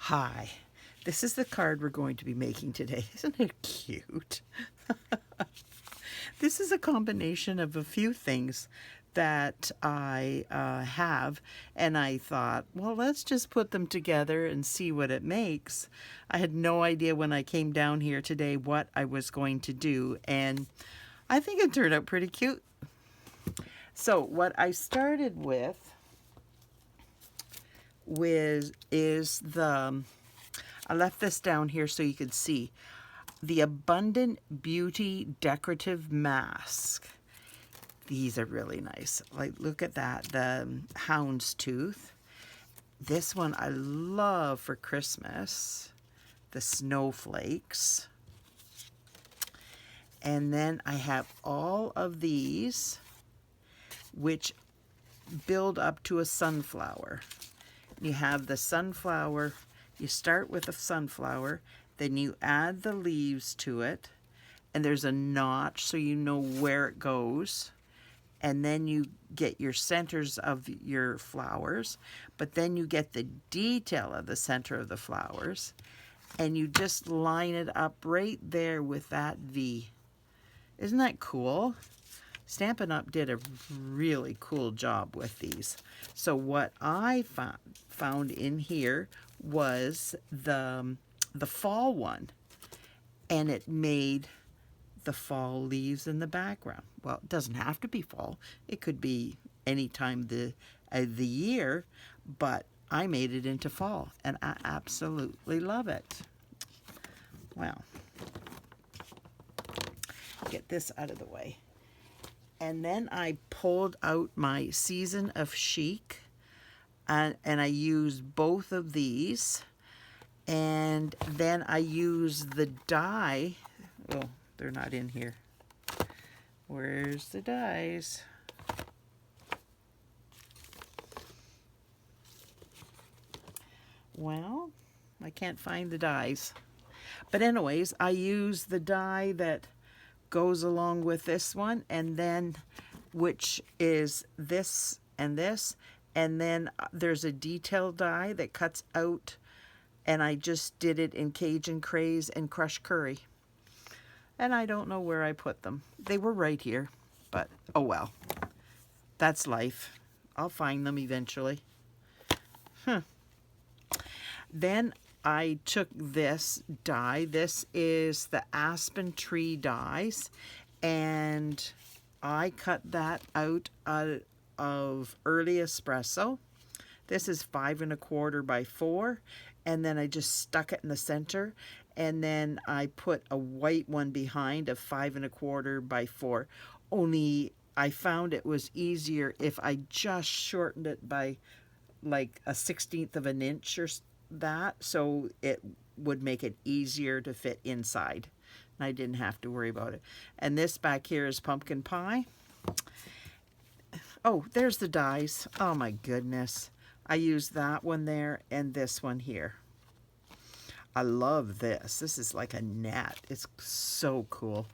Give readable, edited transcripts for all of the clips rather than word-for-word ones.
Hi, this is the card we're going to be making today. Isn't it cute? This is a combination of a few things that I have, and I thought, well, let's just put them together and see what it makes. I had no idea when I came down here today what I was going to do, and I think it turned out pretty cute. So what I started with is I left this down here so you could see the Abundant Beauty Decorative Mask. These are really nice. Like, look at that, the houndstooth. This one I love for Christmas, the snowflakes. And then I have all of these which build up to a sunflower. You have the sunflower, you start with a sunflower, then you add the leaves to it, and there's a notch so you know where it goes. And then you get your centers of your flowers, but then you get the detail of the center of the flowers, and you just line it up right there with that V. Isn't that cool? Stampin' Up! Did a really cool job with these. So what I found in here was the fall one, and it made the fall leaves in the background. Well, it doesn't have to be fall. It could be any time of the year, but I made it into fall, and I absolutely love it. Well, get this out of the way. And then I pulled out my Season of Chic, and I used both of these. And then I used the die. Oh, they're not in here. Where's the dies? Well, I can't find the dies. But anyways, I used the die that goes along with this one, and then which is this, and then there's a detail die that cuts out, and I just did it in Cajan Craze and crushed curry. And I don't know where I put them. They were right here, but oh well. That's life. I'll find them eventually. Then I took this die. This is the Aspen tree dies, and I cut that out of early espresso. This is 5 1/4 by 4, and then I just stuck it in the center, and then I put a white one behind of 5 1/4 by 4. Only I found it was easier if I just shortened it by like a 1/16 of an inch or that, so it would make it easier to fit inside. And I didn't have to worry about it. And this back here is Pumpkin Pie. Oh, there's the dies. Oh my goodness. I used that one there and this one here. I love this. This is like a net. It's so cool.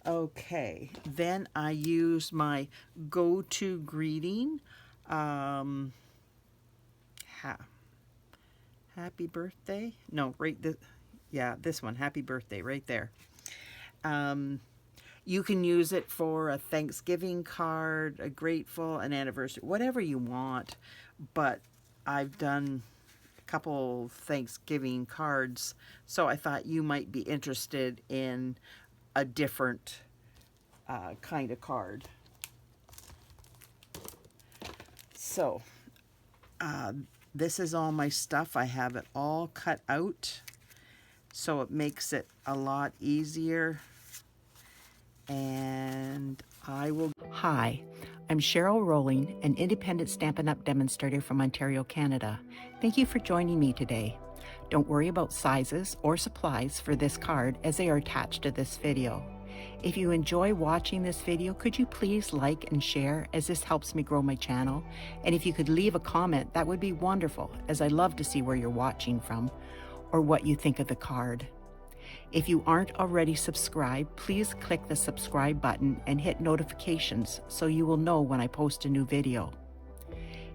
Okay, then I used my go-to greeting. Happy birthday? No, right this, yeah, this one, happy birthday, right there. You can use it for a Thanksgiving card, a grateful, an anniversary, whatever you want. But I've done a couple Thanksgiving cards, so I thought you might be interested in a different kind of card. So, this is all my stuff. I have it all cut out, so it makes it a lot easier. And I will... Hi, I'm Cheryl Rowling, an independent Stampin' Up! Demonstrator from Ontario, Canada. Thank you for joining me today. Don't worry about sizes or supplies for this card as they are attached to this video. If you enjoy watching this video, could you please like and share, as this helps me grow my channel? And if you could leave a comment, that would be wonderful, as I love to see where you're watching from or what you think of the card. If you aren't already subscribed, please click the subscribe button and hit notifications so you will know when I post a new video.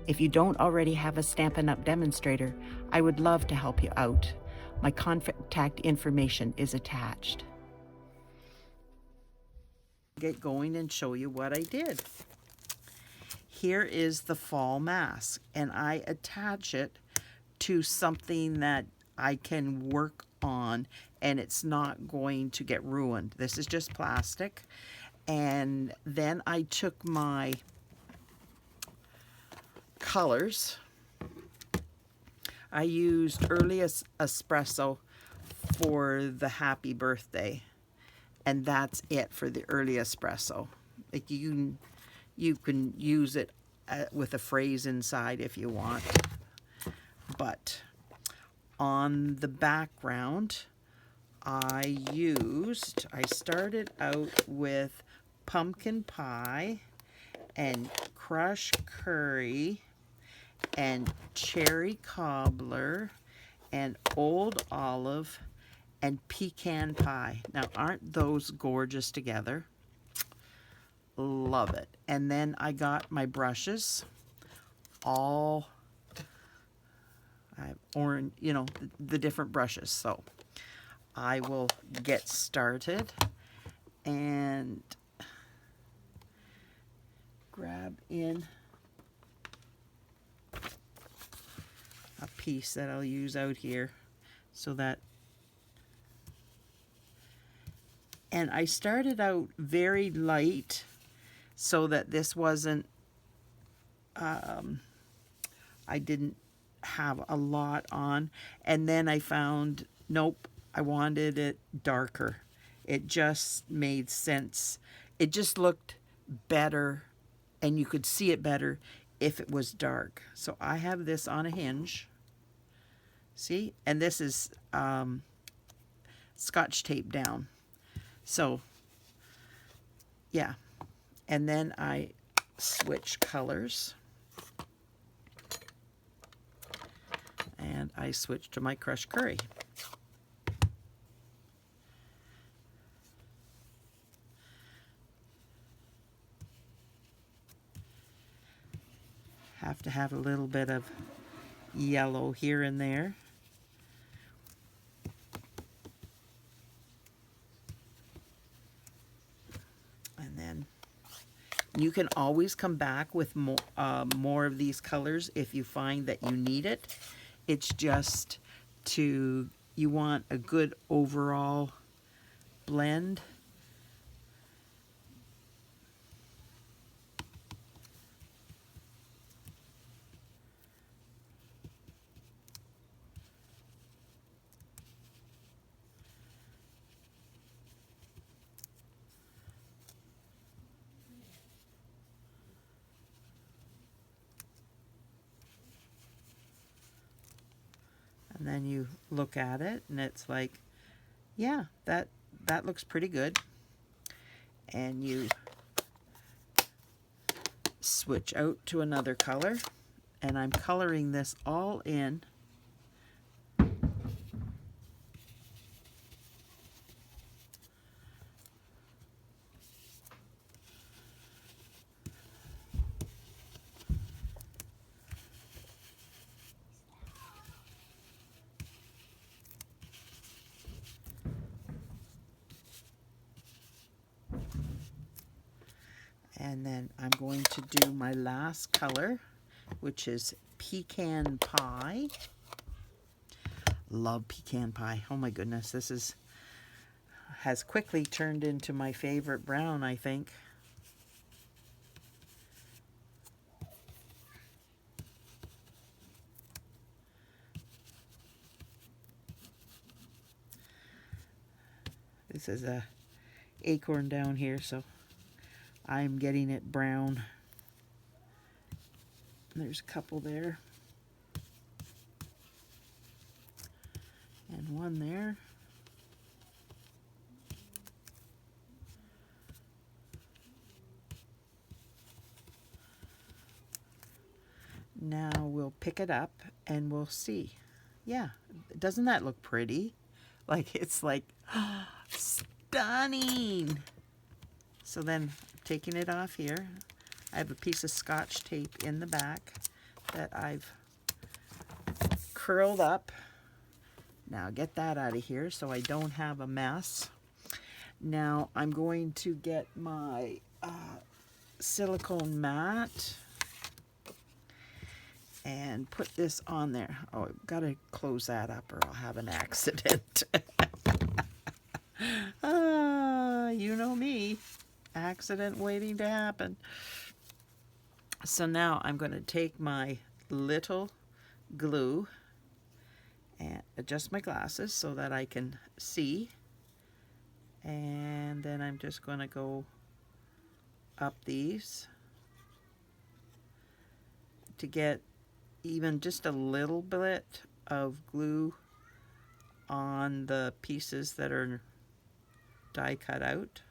If you don't already have a Stampin' Up! Demonstrator, I would love to help you out. My contact information is attached. Get going and show you what I did. Here is the fall mask, and I attach it to something that I can work on and it's not going to get ruined. This is just plastic. And then I took my colors. I used Espresso for the happy birthday, and that's it for the early espresso. Like you can use it with a phrase inside if you want. But on the background, I started out with pumpkin pie and crushed curry and cherry cobbler and old olive and pecan pie. Now, aren't those gorgeous together? Love it. And then I got my brushes, all orange, you know, the different brushes. So I will get started and grab in a piece that I'll use out here so that, and I started out very light so that this wasn't, I didn't have a lot on, and then I found, nope, I wanted it darker. It just made sense. It just looked better, and you could see it better if it was dark. So I have this on a hinge. See? And this is Scotch tape down. So, yeah. And then I switch colors. And I switch to my crushed curry. Have to have a little bit of yellow here and there. And then you can always come back with more of these colors if you find that you need it. It's just you want a good overall blend. And then you look at it and it's like, yeah, that looks pretty good. And you switch out to another color. And I'm coloring this all in. And then I'm going to do my last color, which is Pecan Pie. Love Pecan Pie. Oh my goodness, this has quickly turned into my favorite brown, I think. This is a acorn down here, so I'm getting it brown. There's a couple there. And one there. Now we'll pick it up and we'll see. Yeah, doesn't that look pretty? Like, it's like, stunning. So then, taking it off here, I have a piece of Scotch tape in the back that I've curled up. Now get that out of here so I don't have a mess. Now I'm going to get my silicone mat and put this on there. Oh, I've got to close that up or I'll have an accident. You know me. Accident waiting to happen. So now I'm going to take my little glue and adjust my glasses so that I can see. And then I'm just going to go up these to get even just a little bit of glue on the pieces that are die cut out.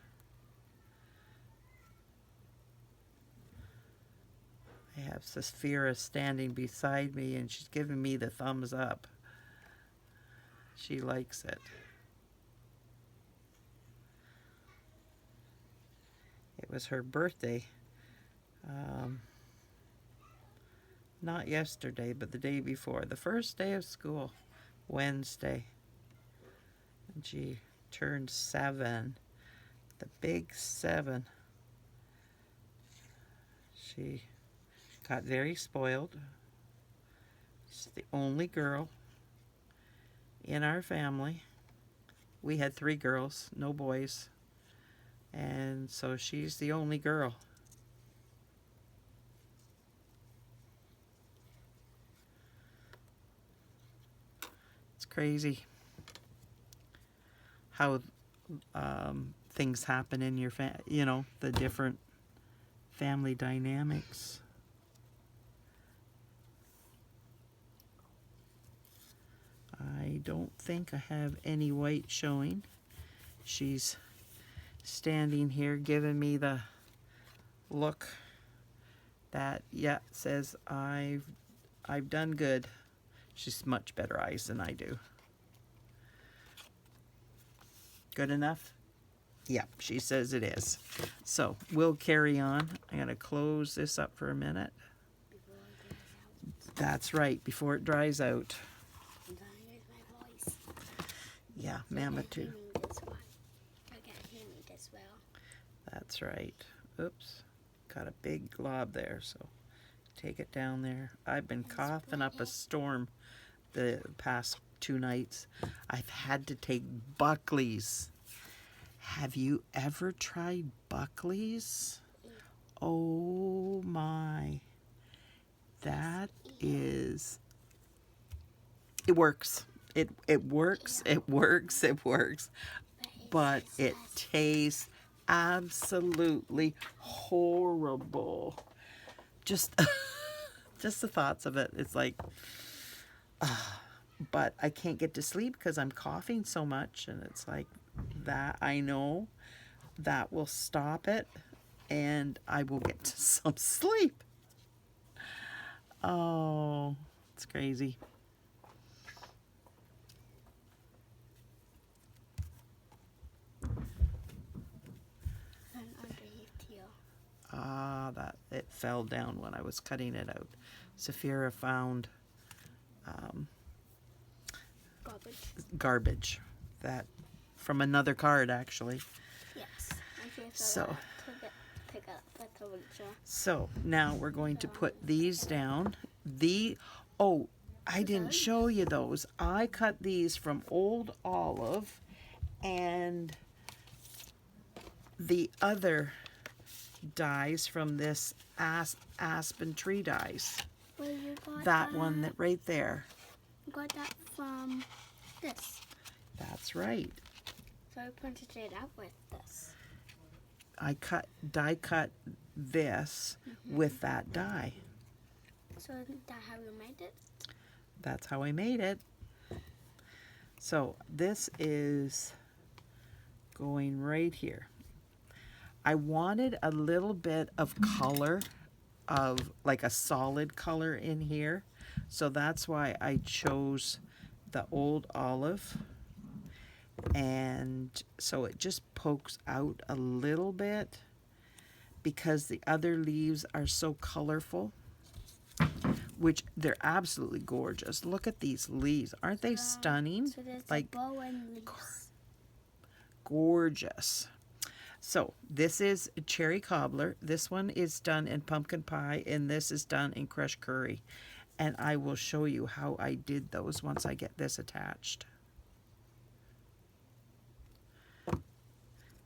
I have Saphira standing beside me and she's giving me the thumbs up. She likes it. It was her birthday. Not yesterday, but the day before. The first day of school, Wednesday. And she turned 7. The big 7. She got very spoiled. She's the only girl in our family. We had 3 girls, no boys. And so she's the only girl. It's crazy how things happen in your you know, the different family dynamics. I don't think I have any white showing. She's standing here giving me the look that, yeah, says I've done good. She's much better eyes than I do. Good enough? Yep, she says it is. So we'll carry on. I'm going to close this up for a minute. That's right, before it dries out. Yeah, Mama too. That's right. Oops. Got a big glob there, so take it down there. I've been coughing up a storm the past 2 nights. I've had to take Buckley's. Have you ever tried Buckley's? Oh my. That is... It works. It works. It works. It works. But it tastes absolutely horrible. Just just the thoughts of it. It's like, but I can't get to sleep because I'm coughing so much, and it's like that. I know that will stop it, and I will get to some sleep. Oh, it's crazy. That it fell down when I was cutting it out. Saphira found garbage that from another card, actually. Yes. So now we're going to put these down. I didn't show you those. I cut these from Old Olive, and the other dies from this Aspen tree dies. Well, you got that one that right there. You got that from this. That's right. So I printed it out with this. I die cut this with that die. So isn't that how you made it? That's how I made it. So this is going right here. I wanted a little bit of color, of like a solid color in here. So that's why I chose the Old Olive. And so it just pokes out a little bit because the other leaves are so colorful. which they're absolutely gorgeous. Look at these leaves. Aren't they stunning? So there's Like a bow and leaves. gorgeous. So this is cherry cobbler. This one is done in pumpkin pie, and this is done in crushed curry. And I will show you how I did those once I get this attached.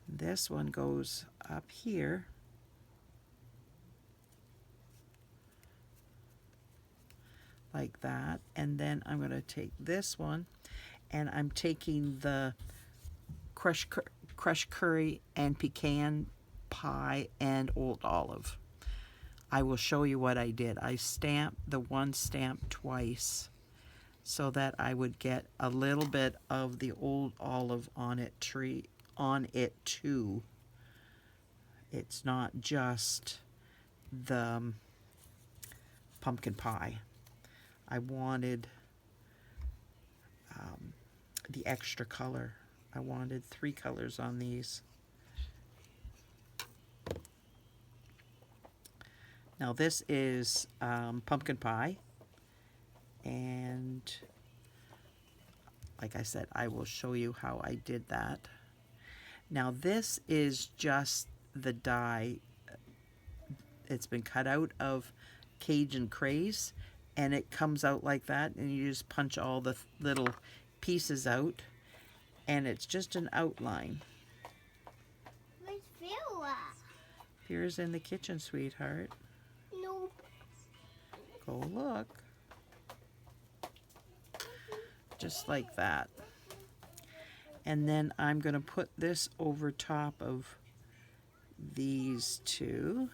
This one goes up here. Like that. And then I'm going to take this one, and I'm taking the crushed curry and pecan pie and old olive. I will show you what I did. I stamped the one stamp twice so that I would get a little bit of the old olive on it too. It's not just the pumpkin pie. I wanted the extra color. I wanted 3 colors on these. Now this is pumpkin pie, and like I said, I will show you how I did that. Now this is just the die. It's been cut out of Cajan Craze, and it comes out like that, and you just punch all the little pieces out, and it's just an outline. Where's Vera? Vera's in the kitchen, sweetheart. Nope. Go look. Just like that. And then I'm going to put this over top of these two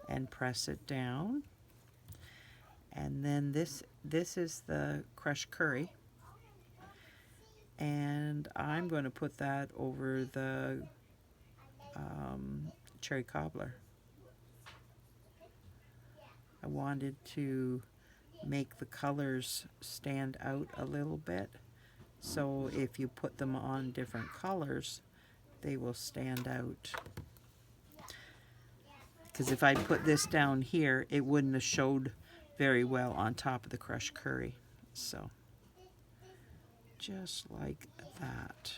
and press it down. And then this is the crushed curry. And I'm going to put that over the cherry cobbler. I wanted to make the colors stand out a little bit, so if you put them on different colors, they will stand out. Because if I put this down here, it wouldn't have showed very well on top of the crushed curry. So just like that.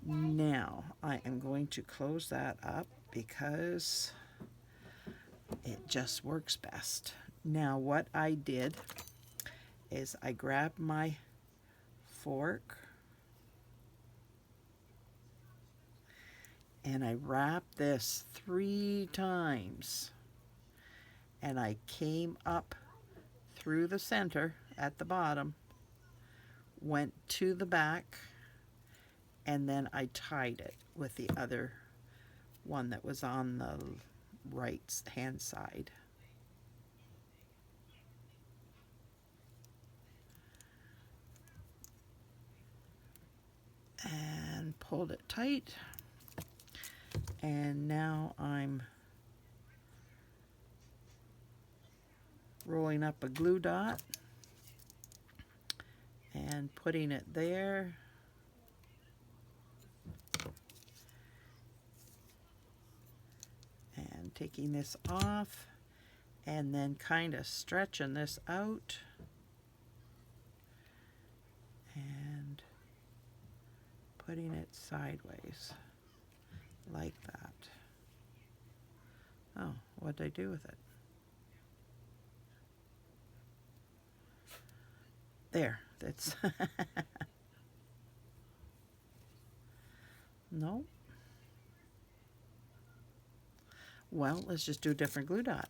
Now I am going to close that up because it just works best. Now what I did is I grabbed my fork and I wrapped this 3 times, and I came up through the center at the bottom, went to the back, and then I tied it with the other one that was on the right hand side. And pulled it tight. And now I'm rolling up a glue dot and putting it there. And taking this off, and then kind of stretching this out and putting it sideways like that. Oh, what'd I do with it? There, that's no. Well, let's just do a different glue dot.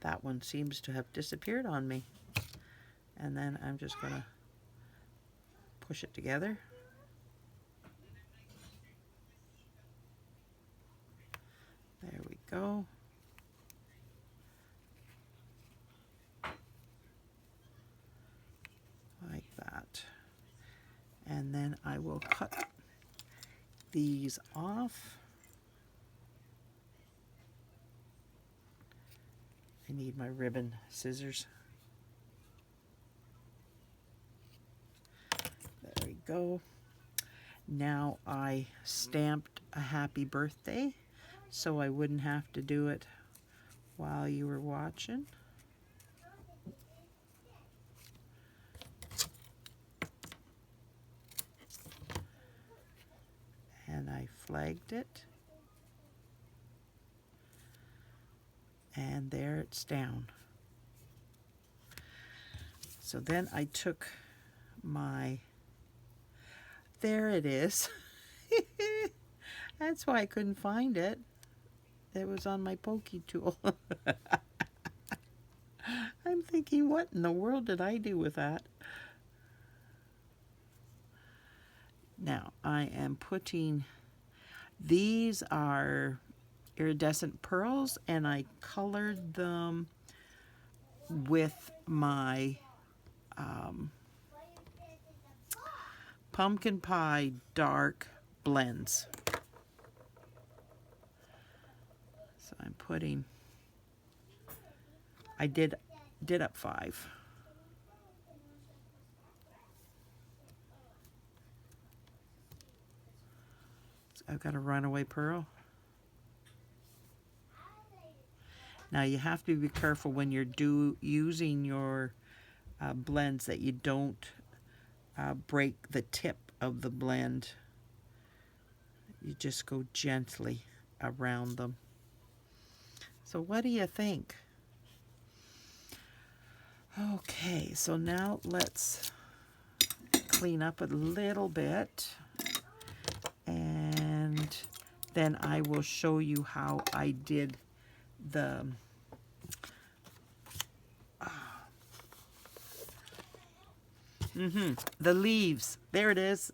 That one seems to have disappeared on me. And then I'm just going to push it together. There we go. Like that. And then I will cut these off. I need my ribbon scissors. There we go. Now I stamped a happy birthday so I wouldn't have to do it while you were watching. And I flagged it. And there it's down. So then I took my, there it is. That's why I couldn't find it. It was on my pokey tool. I'm thinking, what in the world did I do with that? Now I am putting, these are iridescent pearls, and I colored them with my Pumpkin Pie dark blends. So I'm putting, I did up 5. So I've got a runaway pearl. Now you have to be careful when you're using your blends that you don't break the tip of the blend. You just go gently around them. So what do you think? Okay, so now let's clean up a little bit, and then I will show you how I did the the leaves. There it is.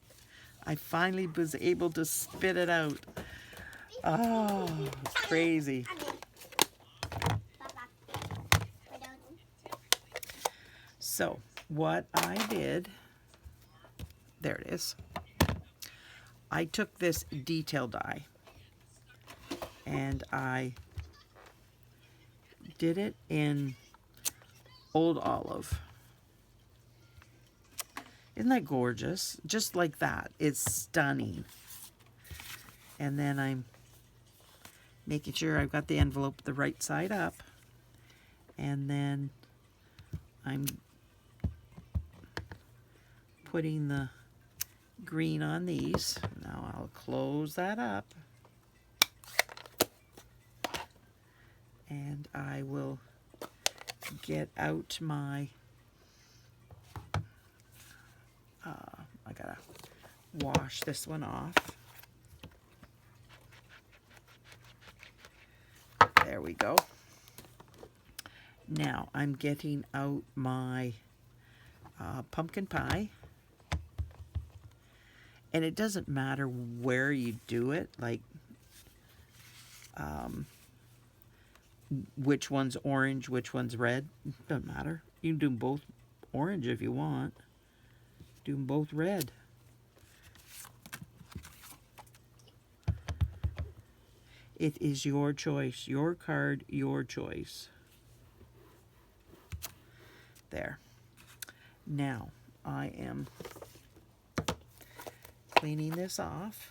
I finally was able to spit it out. Oh, it's crazy. So what I did, there it is. I took this detail die and I did it in Old Olive. Isn't that gorgeous? Just like that. It's stunning. And then I'm making sure I've got the envelope the right side up. And then I'm putting the green on these. Now I'll close that up. And I will get out my, I gotta wash this one off. There we go. Now I'm getting out my pumpkin pie. And it doesn't matter where you do it, like which one's orange, which one's red. Doesn't matter. You can do them both orange if you want. Do them both red. It is your choice. Your card, your choice. There. Now, I am cleaning this off.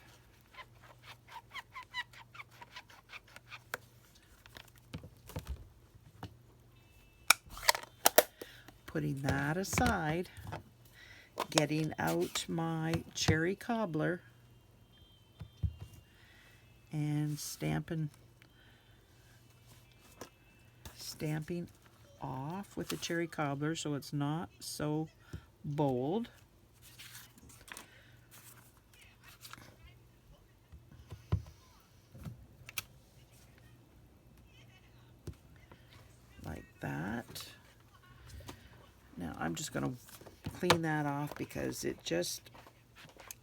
Putting that aside, getting out my cherry cobbler and stamping off with the cherry cobbler so it's not so bold. Like that. Now I'm just going to clean that off because it just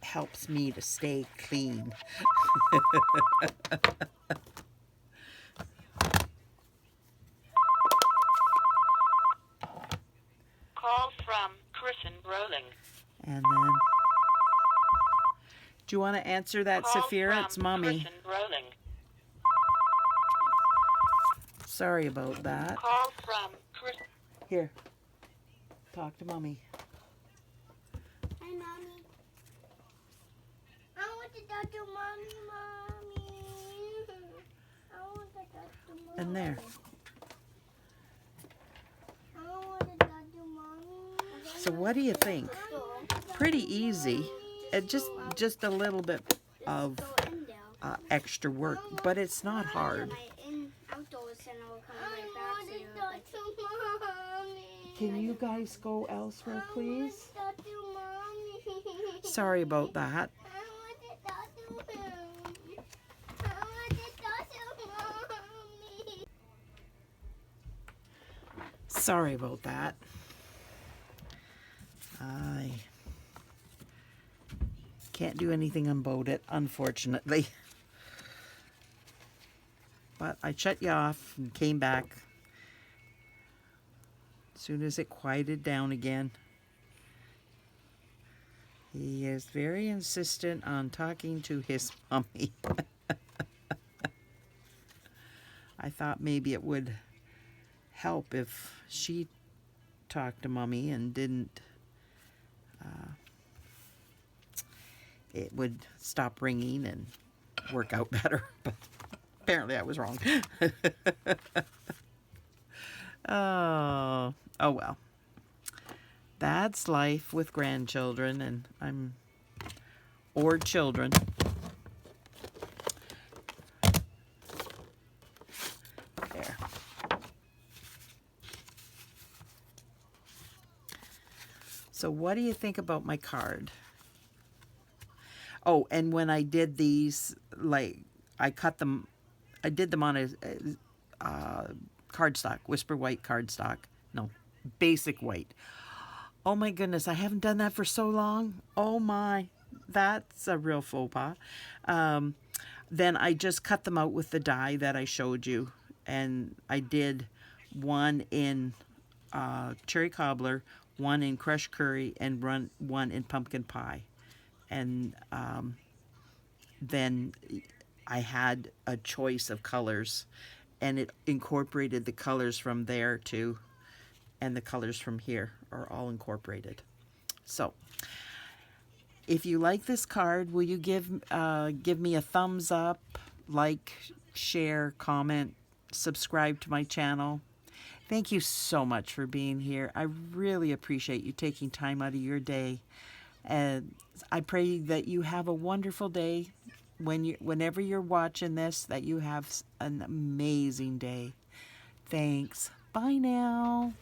helps me to stay clean. Call from Kristen Rowling. And then, do you want to answer that, Call Saphira? from It's Mommy. Kristen Rowling. Sorry about that. Call from Kristen. Here, talk to Mommy. Hi, Mommy. I want to talk to Mommy, Mommy. I want to talk to Mommy. And there. So what do you think? Pretty easy. It just a little bit of extra work, but it's not hard. Can you guys go elsewhere, please? Sorry about that. Sorry about that. I can't do anything about it, unfortunately. But I shut you off and came back as soon as it quieted down again. He is very insistent on talking to his mommy. I thought maybe it would help if she talked to mommy and didn't. It would stop ringing and work out better. But apparently I was wrong. Oh well. That's life with grandchildren or children. There. So what do you think about my card? Oh, and when I did these, like, I did them on a cardstock, Whisper White cardstock. No, basic white. Oh my goodness, I haven't done that for so long. Oh my, that's a real faux pas. Then I just cut them out with the die that I showed you. And I did one in cherry cobbler, one in crushed curry, and one in pumpkin pie. And then I had a choice of colors, and it incorporated the colors from there too, and the colors from here are all incorporated. So if you like this card, will you give me a thumbs up, like, share, comment, subscribe to my channel? Thank you so much for being here. I really appreciate you taking time out of your day. And I pray that you have a wonderful day. Whenever you're watching this, that you have an amazing day. Thanks. Bye now.